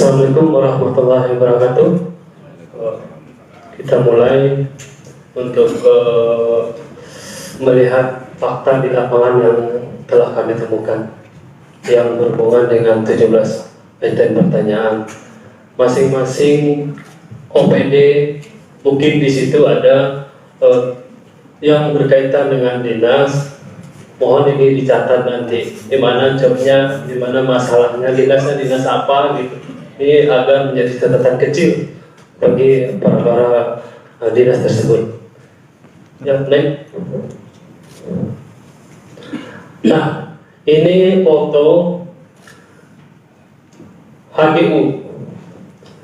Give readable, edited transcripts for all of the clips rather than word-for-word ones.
Assalamualaikum warahmatullahi wabarakatuh. Kita mulai untuk melihat fakta di lapangan yang telah kami temukan yang berhubungan dengan 17 item pertanyaan. Masing-masing OPD mungkin di situ ada yang berkaitan dengan dinas. Mohon ini dicatat nanti di mana jobnya, di mana masalahnya, dinasnya dinas apa gitu. Ini agar menjadi catatan kecil bagi para dinas tersebut. Yang lain. Nah, ini foto HGU.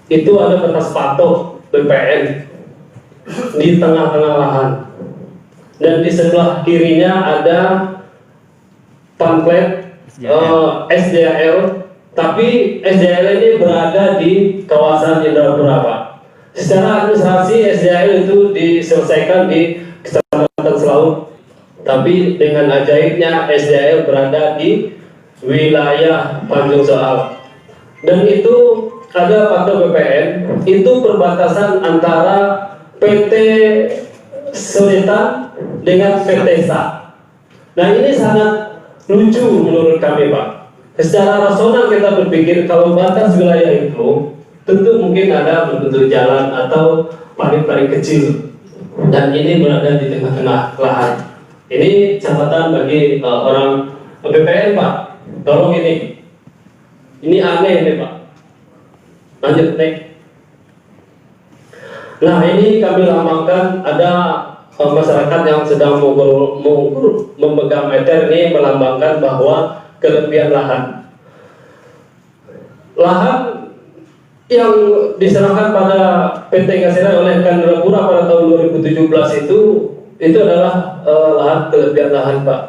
Itu ada batas patok BPN di tengah-tengah lahan. Dan di sebelah kirinya ada pamflet SDAL, tapi SDAL ini berada di kawasan Indrapura, Pak. Secara administrasi SDAL itu diselesaikan di Kecamatan Selaut, tapi dengan ajaibnya SDAL berada di wilayah Tanjung Soal. Dan itu ada patok BPN, itu perbatasan antara PT Selitan dengan PT SA. Nah, ini sangat lucu menurut kami, Pak. Secara rasional kita berpikir kalau batas wilayah itu tentu mungkin ada bentuk jalan atau paling kecil, dan ini berada di tengah-tengah lahan. Ini catatan bagi orang BPN, Pak. Tolong ini aneh ini, Pak. Lanjut naik. Nah, ini kami lambangkan ada masyarakat yang sedang memegang meter ini melambangkan bahwa kelebihan lahan yang diserahkan pada PT Gasera oleh Indrapura pada tahun 2017 itu adalah lahan kelebihan lahan, Pak.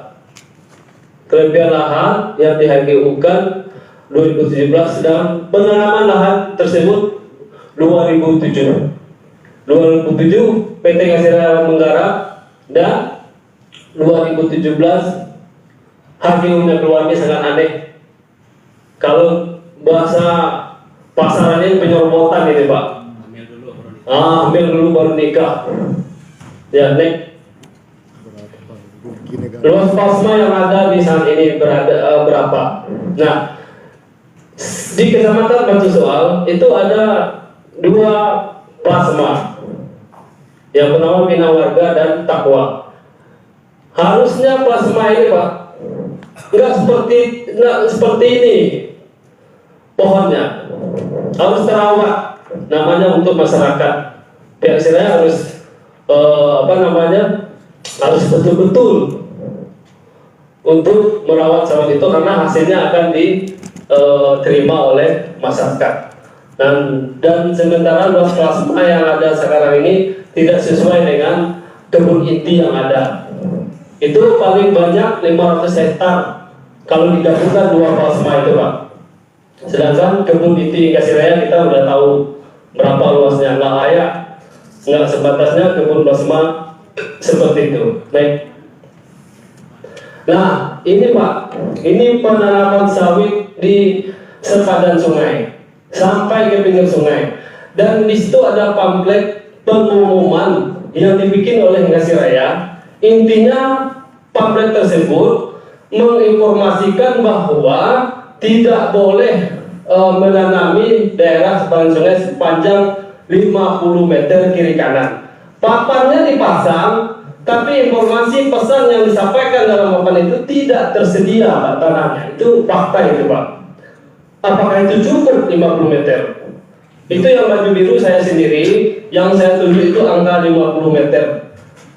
Kelebihan lahan yang di-HGU-kan 2017 dan penanaman lahan tersebut 2007 PT Gasera menggarap dan 2017 HGU-nya keluarnya sangat aneh. Kalau bahasa pasarannya penyerbotan ini, Pak. Hamil dulu baru nikah. Ya, next. Luas plasma yang ada di saat ini berapa? Nah, di Kecamatan Batu Soal itu ada 2 plasma yang bernama Bina Warga dan Takwa. Harusnya plasma ini, Pak, nggak seperti ini pohonnya, harus terawat namanya untuk masyarakat. Pihak saya harus harus betul-betul untuk merawat sawit itu karena hasilnya akan diterima oleh masyarakat. Dan sementara luas plasma yang ada sekarang ini tidak sesuai dengan kebun inti yang ada. Itu paling banyak 500 hektar kalau digabungkan 2 plasma itu, Pak. Sedangkan kebun inti Kasiraya kita udah tahu berapa luasnya, nggak layak, nggak sebatasnya kebun plasma seperti itu. Baik. Nah, ini, Pak, ini penanaman sawit di sepadan sungai sampai ke pinggir sungai, dan di situ ada pamflet pengumuman yang dibikin oleh Gasiraya. Intinya pamflet tersebut menginformasikan bahwa tidak boleh menanami daerah sepanjang sungai sepanjang 50 meter kiri kanan. Papannya dipasang, tapi informasi pesan yang disampaikan dalam papan itu tidak tersedia, Pak, tanahnya. Itu fakta itu, Pak. Apakah itu cukup 50 meter? Itu yang baju biru saya sendiri, yang saya tunjuk itu angka 50 meter.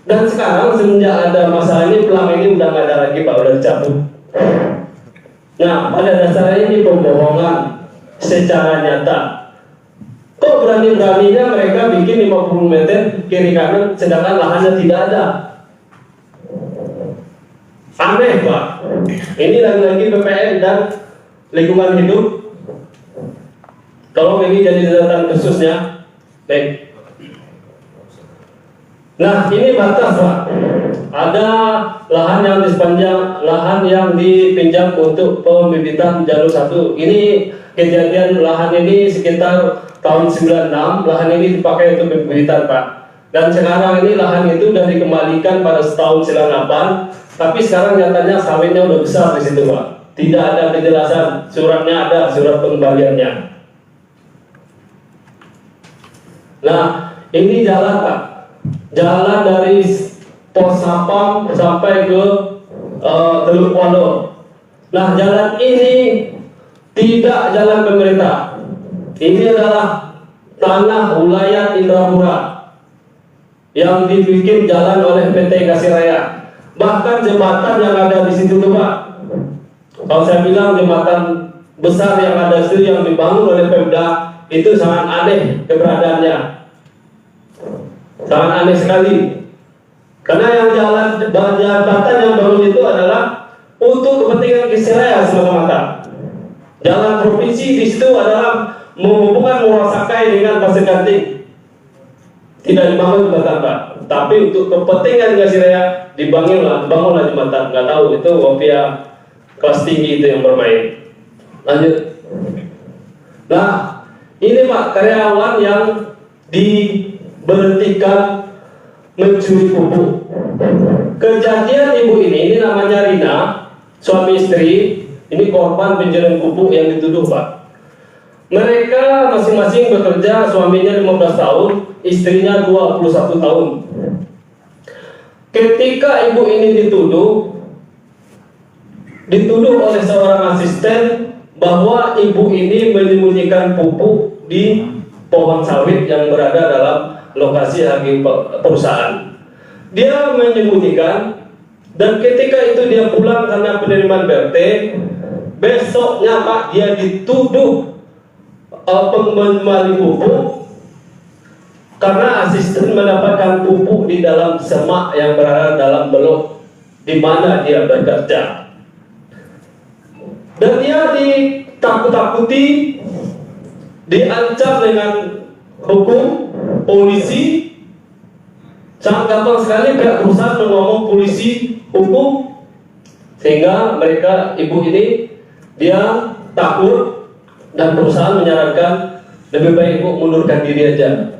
Dan sekarang semenjak ada masalah ini, pelang ini udah nggak ada lagi, Pak, udah dicabut. Nah, pada dasarnya ini pembohongan secara nyata. Kok berani-beraninya mereka bikin 50 meter kiri kanan sedangkan lahannya tidak ada? Aneh, Pak. Ini lagi-lagi BPN dan lingkungan hidup. Tolong ini jadi catatan khususnya. Baik. Nah, ini batas, Pak. Ada lahan yang di sepanjang lahan yang dipinjam untuk pembibitan jalur 1. Ini kejadian lahan ini sekitar tahun 96, lahan ini dipakai untuk pembibitan Pak. Dan sekarang ini lahan itu sudah dikembalikan pada tahun 98, tapi sekarang nyatanya sawitnya udah besar di situ Pak. Tidak ada kejelasan, suratnya ada, surat pengembaliannya. Nah, ini jalan Pak, jalan dari Pos Sapam sampai ke Teluk Walo. Nah, jalan ini tidak jalan pemerintah. Ini adalah tanah wilayah Indrapura yang dibikin jalan oleh PT Kasih Raya. Bahkan jembatan yang ada di situ tuh Pak, kalau saya bilang jembatan besar yang ada di situ yang dibangun oleh Pemda itu sangat aneh keberadaannya, sangat aneh sekali. Karena yang jembatan yang bangun itu adalah untuk kepentingan Kasih Raya semata-mata. Jalan provinsi di situ adalah menghubungkan Muara Sakai dengan Pasir Ganting. Tidak dibangun jembatan Pak, tapi untuk kepentingan Kasih Raya dibangunlah jembatan. Nggak tahu itu mafia kelas tinggi itu yang bermain. Lanjut. Nah, ini Pak, karyawan yang diberhentikan mencuri pupuk. Kejadian ibu ini namanya Rina, suami istri. Ini korban pencurian pupuk yang dituduh Pak. Mereka masing-masing bekerja, suaminya 15 tahun, istrinya 21 tahun. Ketika ibu ini dituduh oleh seorang asisten bahwa ibu ini menyembunyikan pupuk di pohon sawit yang berada dalam lokasi haki perusahaan. Dia menyembunyikan, dan ketika itu dia pulang karena penerimaan BRT, besoknya Pak dia dituduh pengembali pupuk karena asisten mendapatkan pupuk di dalam semak yang berada dalam blok di mana dia bekerja. Dan dia ditakut-takuti, diancam dengan hukum, polisi. Sangat gampang sekali pihak perusahaan ngomong polisi, hukum, sehingga mereka, ibu ini, dia takut dan perusahaan menyarankan lebih baik ibu mundurkan diri aja.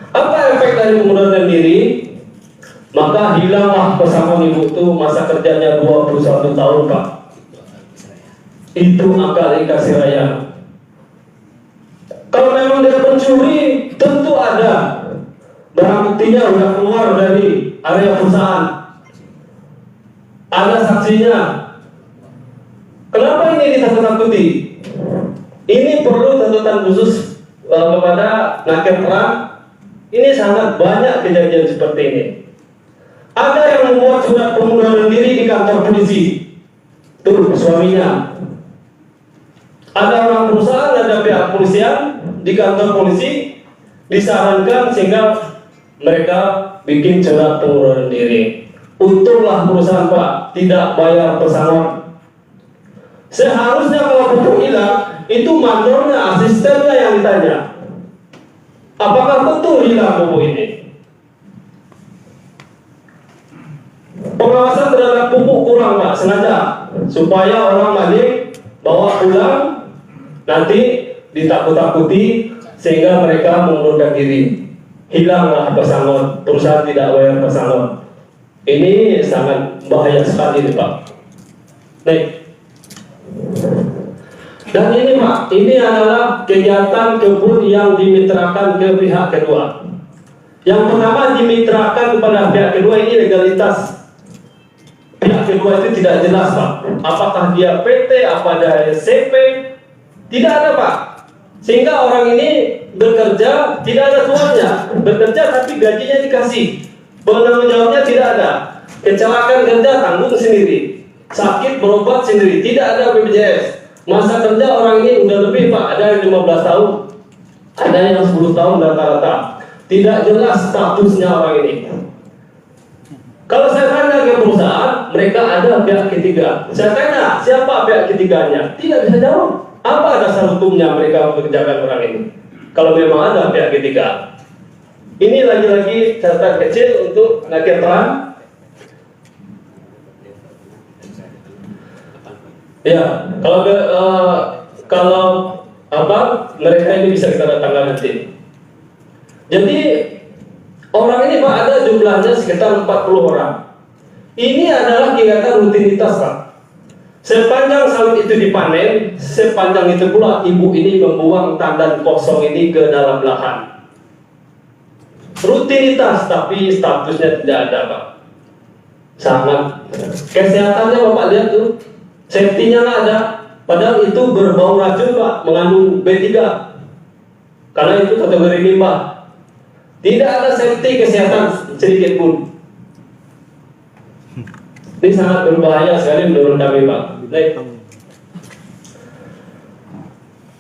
Apa efek dari mengundurkan diri? Maka hilanglah pesangon ibu itu, masa kerjanya 21 tahun Pak. Itu akal Kasih Raya. Kalau memang dia pencuri, tentu ada barang buktinya sudah keluar dari area perusahaan, ada saksinya. Kenapa ini ditakut-takuti? Ini perlu tuntutan khusus kepada Naker Terang. Ini sangat banyak kejadian seperti ini. Ada yang membuat surat pengunduran diri di kantor polisi, tuh suaminya. Ada orang perusahaan, ada pihak polisian di kantor polisi disarankan sehingga mereka bikin surat pengunduran diri. Untunglah perusahaan Pak tidak bayar pesangon. Seharusnya kalau pupuk hilang, itu mandornya, asistennya yang ditanya, apakah betul hilang pupuk ini? Pengawasan terhadap pupuk kurang Pak, sengaja supaya orang balik bawa pulang, nanti ditakut-takuti sehingga mereka mengundurkan diri. Hilanglah pesangon, perusahaan tidak bayar pesangon. Ini sangat bahaya sekali nih Pak. Baik. Dan ini Pak, ini adalah kegiatan kebun yang dimitrakan ke pihak kedua. Yang pertama dimitrakan kepada pihak kedua, ini legalitas pihak kedua itu tidak jelas Pak. Apakah dia PT, apa dia CP? Tidak ada Pak. Sehingga orang ini bekerja tidak ada tuannya, bekerja tapi gajinya dikasih, penanggung jawabnya tidak ada. Kecelakaan kerja tanggung sendiri, sakit berobat sendiri, tidak ada BPJS. Masa kerja orang ini udah lebih Pak, ada yang 15 tahun, ada yang 10 tahun rata-rata. Tidak jelas statusnya orang ini. Kalau saya tanya ke perusahaan, mereka ada pihak ketiga. Saya tanya siapa pihak ketiganya, tidak bisa jawab. Apa dasar hukumnya mereka mengerjakan orang ini? Kalau memang ada pihak ketiga. Ini lagi-lagi catatan kecil untuk Naker Terang. Ya, kalau kalau mereka ini bisa kita datangkan nanti. Jadi orang ini Pak ada jumlahnya sekitar 40 orang. Ini adalah kegiatan rutinitas Pak. Sepanjang sawit itu dipanen, sepanjang itu pula ibu ini membuang tandan kosong ini ke dalam lahan. Rutinitas, tapi statusnya tidak ada Pak. Sangat. Kesehatannya Bapak lihat tuh, safety-nya nggak ada. Padahal itu berbau racun Pak, mengandung B3. Karena itu kategori limbah. Tidak ada safety kesehatan sedikit pun. Ini sangat berbahaya sekali menurut kami Pak. Baik.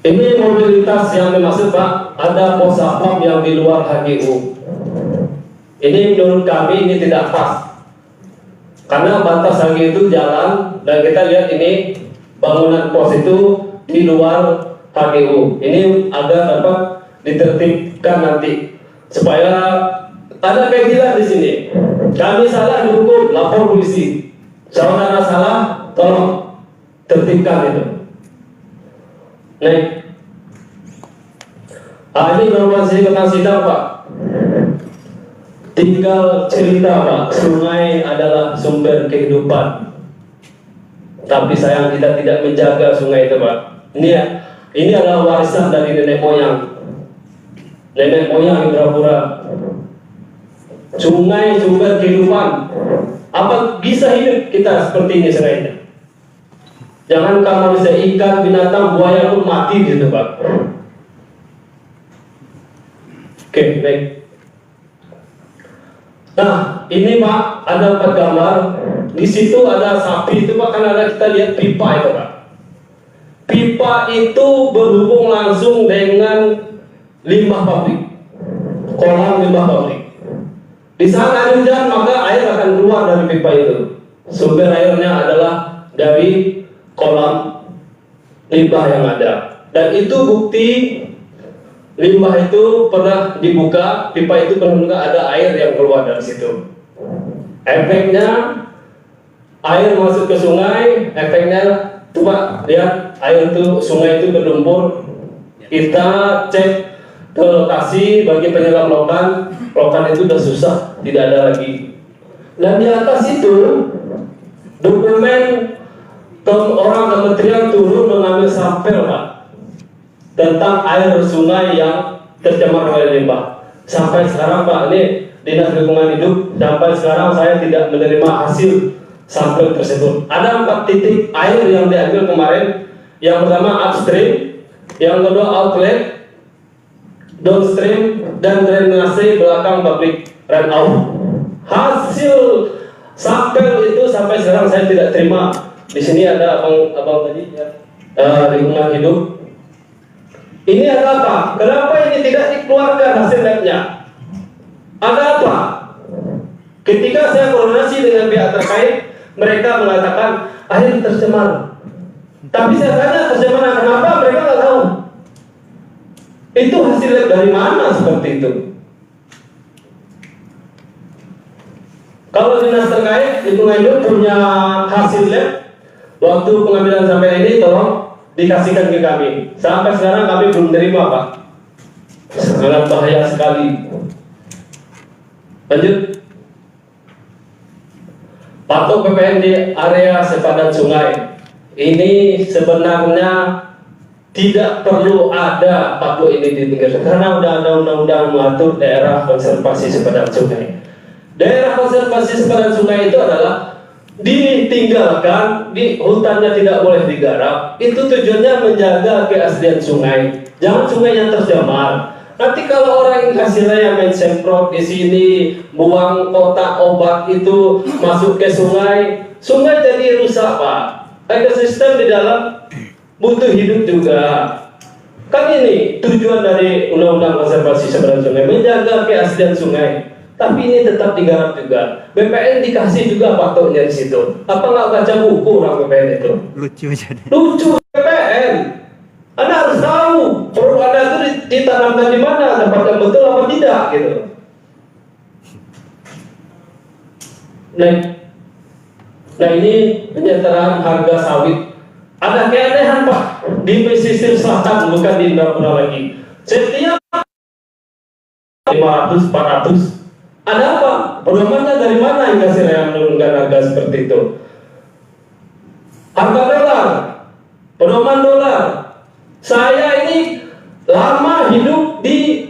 Ini mobilitas yang dimaksud Pak, ada pos satpam yang di luar HGU. Ini menurut kami ini tidak pas. Karena batas HGU itu jalan dan kita lihat ini bangunan pos itu di luar HGU. Ini agar dapat ditertibkan nanti supaya ada keadilan di sini. Kami salah dihukum, lapor polisi. Saudara salah, tolong tertibkan itu. Nih, ini informasi tentang sidang Pak. Tinggal cerita Pak, sungai adalah sumber kehidupan. Tapi sayang kita tidak menjaga sungai itu Pak. Ini adalah warisan dari nenek moyang. Nenek moyang Indrapura. Sungai sumber kehidupan. Apa bisa hidup kita seperti ini sungainya? Jangan kalau bisa ikan, binatang, buaya pun mati gitu Pak. Oke, baik. Nah, ini Pak ada 4 gambar. Di situ ada sapi itu Pak, kan ada kita lihat pipa itu Pak. Pipa itu berhubung langsung dengan limbah pabrik, kolam limbah pabrik. Di saat ada hujan maka air akan keluar dari pipa itu. Sumber airnya adalah dari kolam limbah yang ada. Dan itu bukti limbah itu pernah dibuka, pipa itu pernah ada air yang keluar dari situ. Efeknya air masuk ke sungai, efeknya tuh Pak, lihat air itu sungai itu berlumpur. Kita cek ke lokasi bagi penyelam lokan itu udah susah, tidak ada lagi. Dan di atas itu dokumen orang kementerian turun mengambil sampel Pak tentang air sungai yang tercemar oleh limbah. Sampai sekarang Pak, ini Dinas Lingkungan Hidup, sampai sekarang saya tidak menerima hasil sampel tersebut. Ada 4 titik air yang diambil kemarin. Yang pertama upstream, yang kedua outlet, downstream, dan drainase belakang pabrik runoff. Hasil sampel itu sampai sekarang saya tidak terima. Di sini ada abang tadi ya, Lingkungan Hidup. Ini ada apa? Kenapa ini tidak dikeluarkan hasil labnya? Ada apa? Ketika saya koordinasi dengan pihak terkait, mereka mengatakan air tercemar. Tapi saya tanya tercemar kenapa? Mereka nggak tahu. Itu hasil lab dari mana seperti itu? Kalau dinas terkait lingkungan hidup punya hasil lab, waktu pengambilan sampel ini tolong dikasihkan ke kami. Sampai sekarang kami belum terima Pak. Sangat bahaya sekali. Lanjut. Patok PPN di area sepadan sungai. Ini sebenarnya tidak perlu ada patok ini di pinggir sungai karena udah ada undang-undang mengatur daerah konservasi sepadan sungai. Daerah konservasi sepadan sungai itu adalah ditinggalkan, di hutannya tidak boleh digarap. Itu tujuannya menjaga keaslian sungai. Jangan sungai yang tercemar. Nanti kalau orang hasilnya yang main semprot di sini, buang kotak obat itu masuk ke sungai, sungai jadi rusak Pak. Ekosistem di dalam butuh hidup juga. Kan ini tujuan dari Undang-Undang Konservasi Sepadan Sungai, menjaga keaslian sungai. Tapi ini tetap digarap juga. BPN dikasih juga patoknya di situ. Apa nggak baca buku orang BPN itu? Lucu jadi. Lucu BPN. Anda harus tahu produk Anda itu ditanamkan di mana, dapatkan betul apa tidak gitu. Nah ini penyetaraan harga sawit Ada keanehan Pak di pesisir selatan, bukan di Indrapura lagi. Setiap 500, 400. Ada apa? Pedomannya dari mana hingga Siraya menurunkan harga seperti itu? Harga dolar, pedoman dolar. Saya ini lama hidup di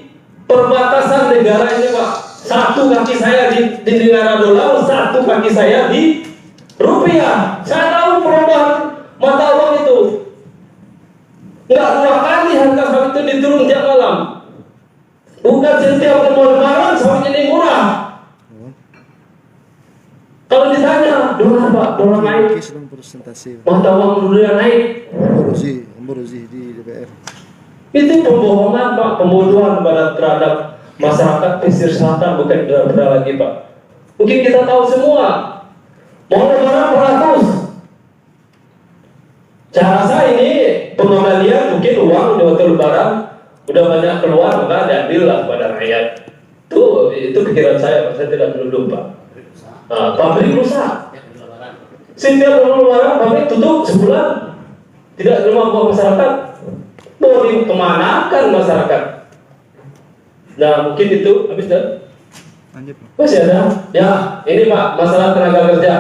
perbatasan negara ini Pak. Satu kaki saya di negara dolar, satu kaki saya di rupiah. Saya tahu perubahan mata uang itu. Enggak 2 kali harga sawit itu diturun tiap malam. Bukan setiap mau lebaran sawit ini murah. Kalau ditanya, dolar Pak, dolar naik. Mata uang dunia naik. Ambrozi di DPR. Itu pembohongan Pak, pembodohan terhadap masyarakat pesisir selatan, bukan Indrapura lagi Pak. Mungkin kita tahu semua. Mau lebaran beratus. Cara saya ini pengembalian mungkin uang di waktu lebaran udah banyak keluar, maka diambil lah pada rakyat. Itu pikiran saya, Pak. Saya tidak menuduh Pak. Pabrik rusak. Setiap lebaran pabrik tutup sebulan, tidak terima uang masyarakat. Mau dikemanakan masyarakat? Nah mungkin itu habis dah. Masih ada? Ya, ini Pak, masalah tenaga kerja.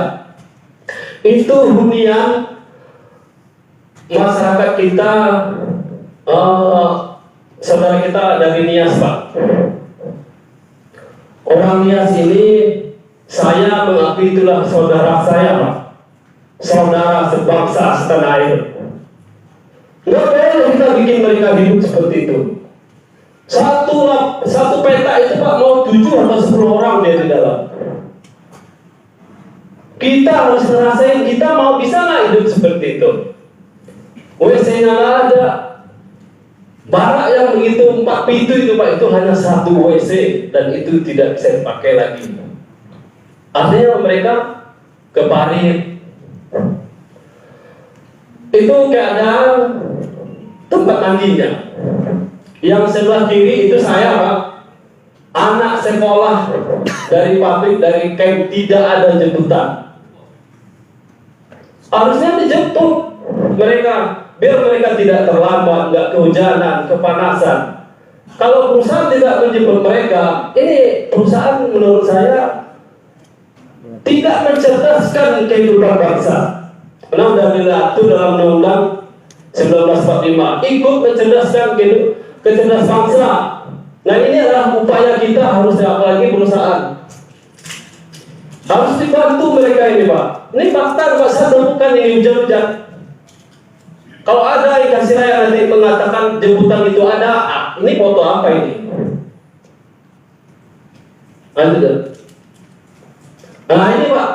Itu hunian masyarakat kita, saudara kita dari Nias Pak. Orang Nias ini saya mengakui itulah saudara saya Pak. Saudara sebangsa setanah air. Nggak boleh kita bikin mereka hidup seperti itu. Satu peta itu Pak mau 7 atau 10 orang dia di dalam. Kita harus ngerasain, kita mau bisa nggak hidup seperti itu. WC-nya nggak ada. Barak yang begitu 4 pintu itu Pak, itu hanya 1 WC dan itu tidak bisa dipakai lagi. Artinya mereka keparit. Itu keadaan tempat mandinya. Yang sebelah kiri itu saya Pak, anak sekolah dari pabrik, dari camp, tidak ada jemputan. Harusnya dijemput mereka, biar mereka tidak terlambat, nggak kehujanan, kepanasan. Kalau perusahaan tidak menjemput mereka, ini perusahaan menurut saya tidak mencerdaskan kehidupan bangsa. Karena sudah diatur dalam Undang-Undang 1945, ikut mencerdaskan kecerdasan bangsa. Nah ini adalah upaya kita harusnya, apalagi perusahaan. Harus dibantu mereka ini Pak. Ini fakta Pak, saya bukan ini hujan-hujan. Kalau ada yang kasih raya nanti mengatakan jemputan itu ada, ini foto apa ini? Lanjut. Nah ini Pak,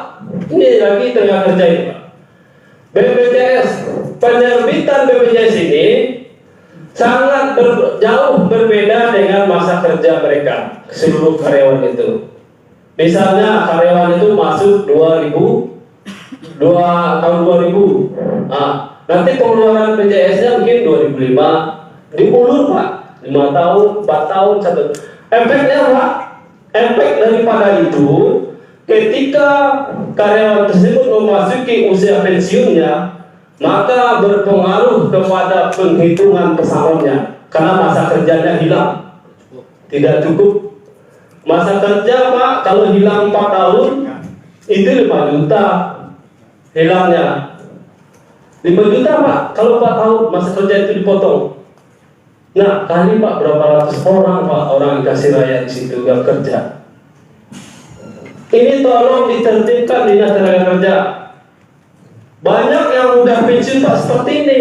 ini lagi tenaga kerja ini Pak. BPJS, penerbitan BPJS ini sangat jauh berbeda dengan masa kerja mereka, seluruh karyawan itu. Misalnya karyawan itu masuk tahun 2000. Nanti pengeluaran BPJS-nya mungkin 2005, diulur Pak, 5 tahun, 4 tahun, 1. Efeknya Pak, efek daripada itu, ketika karyawan tersebut memasuki usia pensiunnya, maka berpengaruh kepada penghitungan pesangonnya, karena masa kerjanya hilang, tidak cukup. Masa kerja Pak, kalau hilang 4 tahun, itu 5 juta hilangnya. 5 juta Pak, kalau 4 tahun masa kerja itu dipotong. Nah, kali Pak berapa ratus orang Pak, orang dikasih raya di situ gak kerja. Ini tolong ditertibkan dinas tenaga kerja. Banyak yang udah pensiun Pak seperti ini.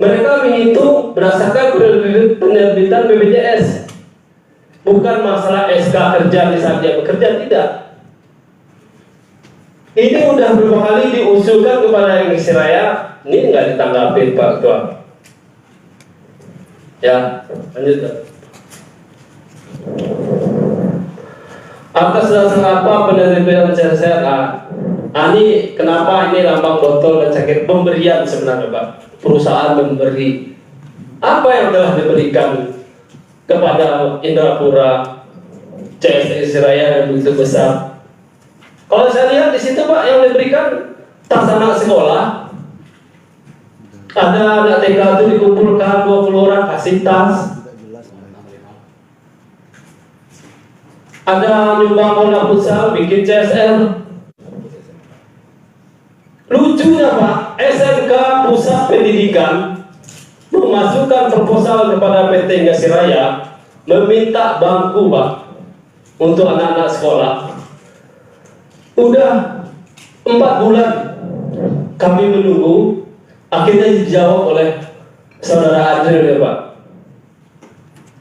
Mereka menghitung berdasarkan penerbitan BPJS. Bukan masalah SK kerja di saat dia bekerja, tidak. Ini udah beberapa kali diusulkan kepada yang isi raya, ini nggak ditanggapi Pak Ketua. Ya, lanjut. Atas dasar apa penerbitan CSR? Ini kenapa ini lambang botol dan cangkir pemberian sebenarnya Pak? Perusahaan memberi apa yang telah diberikan kepada Indrapura, CSR Raya yang begitu besar. Kalau saya lihat di situ Pak, yang diberikan tas anak sekolah Ada anak TK itu dikumpulkan 20 orang kasih tas. Tidak jelas. Ada nyumbang bola futsal bikin CSR. Lucunya Pak, SMK Pusat Pendidikan memasukkan proposal kepada PT Inggris Raya meminta bangku Pak untuk anak-anak sekolah. Udah 4 bulan kami menunggu, akhirnya dijawab oleh saudara Adril ya Pak.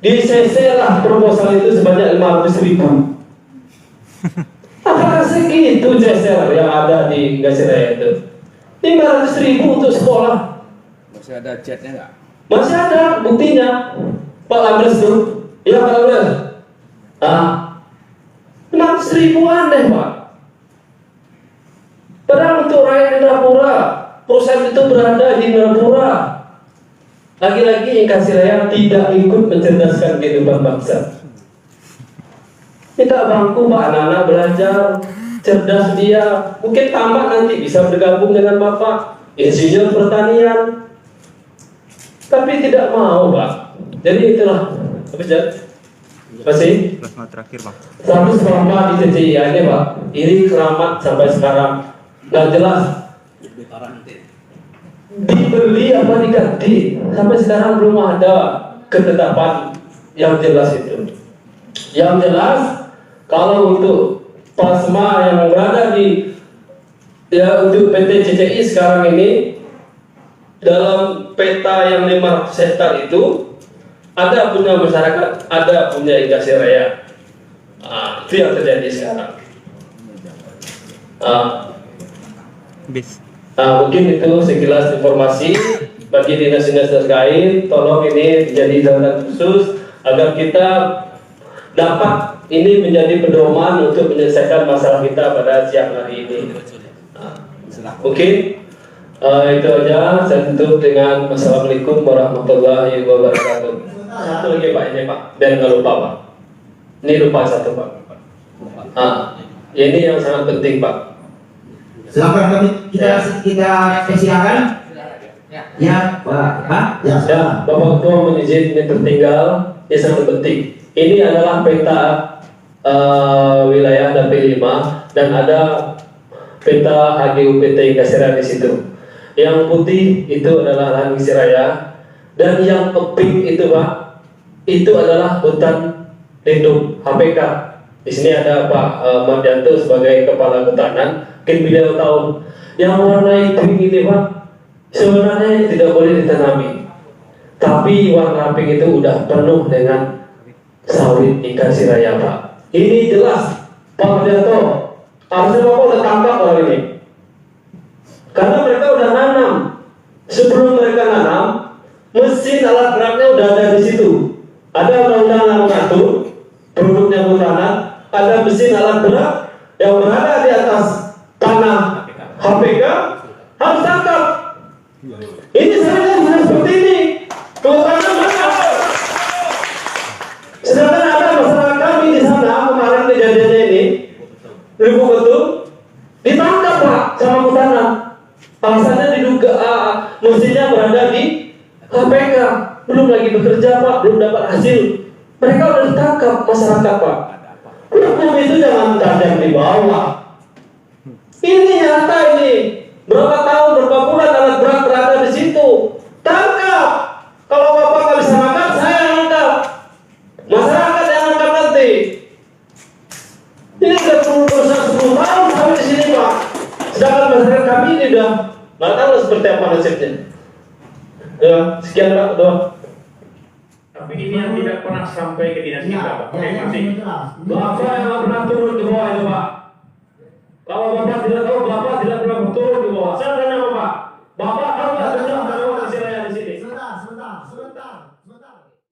Di CC lah proposal itu sebanyak 500.000. Apakah segitu CSR yang ada di Gasiraya itu? 500.000 untuk sekolah. Masih ada chatnya nggak? Masih ada buktinya. Pak Lamres tuh, ya Pak Lamres. 500.000 aneh Pak. Padahal untuk rakyat Indrapura, perusahaan itu berada di Indrapura. Lagi-lagi Gasiraya tidak ikut mencerdaskan kehidupan bangsa. Minta bangku Pak, anak-anak belajar, cerdas dia, mungkin tamat nanti bisa bergabung dengan Bapak, insinyur pertanian. Tapi tidak mau Pak. Jadi itulah, habis Jad? Masih? Plasma terakhir Bang. Status selama di CCIA ini Pak, iri keramat sampai sekarang, nggak jelas. Dibeli apa diganti, sampai sekarang belum ada ketetapan yang jelas itu. Yang jelas, kalau untuk plasma yang berada di untuk PT CCI sekarang ini dalam peta yang 500 hektar itu ada punya masyarakat, ada punya Inggris Raya. Itu yang terjadi sekarang. Mungkin itu sekilas informasi bagi dinas-dinas terkait. Tolong ini menjadi catatan khusus agar kita dapat ini menjadi pedoman untuk menyelesaikan masalah kita pada siang hari ini. Mungkin itu aja. Saya tutup dengan Assalamualaikum warahmatullahi wabarakatuh. Satu lagi Pak, ini Pak, biar nggak lupa Pak. Ini lupa satu Pak. Ini yang sangat penting Pak. Silakan kami kita persilakan. Ya, Pak. Ya, Bapak Ketua menizin ini tertinggal. Ini sangat penting. Ini adalah peta wilayah DAP 5 dan ada peta HGUPT Gasiraya di situ. Yang putih itu adalah lahan Gasiraya dan yang pink itu Pak, itu adalah hutan lindung HPK. Di sini ada Pak Mardianto sebagai kepala kehutanan. Mungkin beliau tahu yang warna pink ini Pak sebenarnya tidak boleh ditanami, tapi warna pink itu udah penuh dengan sawit ikan Gasiraya Pak. Ini jelas Pak Mardianto, harusnya Bapak udah tangkap orang ini, karena mereka udah nanam. Sebelum mereka nanam, mesin alat beratnya udah ada di situ. Ada undang-undang yang mengatur produknya kehutanan, ada mesin alat berat yang berada di atas tanah HPK, harus tangkap. Ini sebenarnya seperti ini. Kehutanan mana? Sedangkan ada masyarakat kami di sana kemarin kejadiannya ini, Ibu betul, ditangkap Pak sama kehutanan. Alasannya diduga mesinnya berada di KPK, belum lagi bekerja Pak, belum dapat hasil. Mereka udah ditangkap masyarakat Pak. Hukum itu jangan tajam di bawah. Ini nyata ini. Berapa tahun, berapa bulan alat berat berada di situ. Tangkap. Kalau Bapak nggak bisa angkat, saya yang angkat. Masyarakat yang angkat nanti. Ini sudah berusaha 10 tahun sampai di sini Pak. Sedangkan masyarakat kami ini udah nggak tahu seperti apa nasibnya. Ya, sekian Pak, doa. Tapi ini yang tidak pernah sampai ke dinas kita, Pak. Oke, masih. Bapak yang nggak pernah turun ke bawah itu Pak. Kalau Bapak tidak tahu, Bapak tidak pernah turun ke bawah. Saya tanya Bapak, Bapak tahu nggak tentang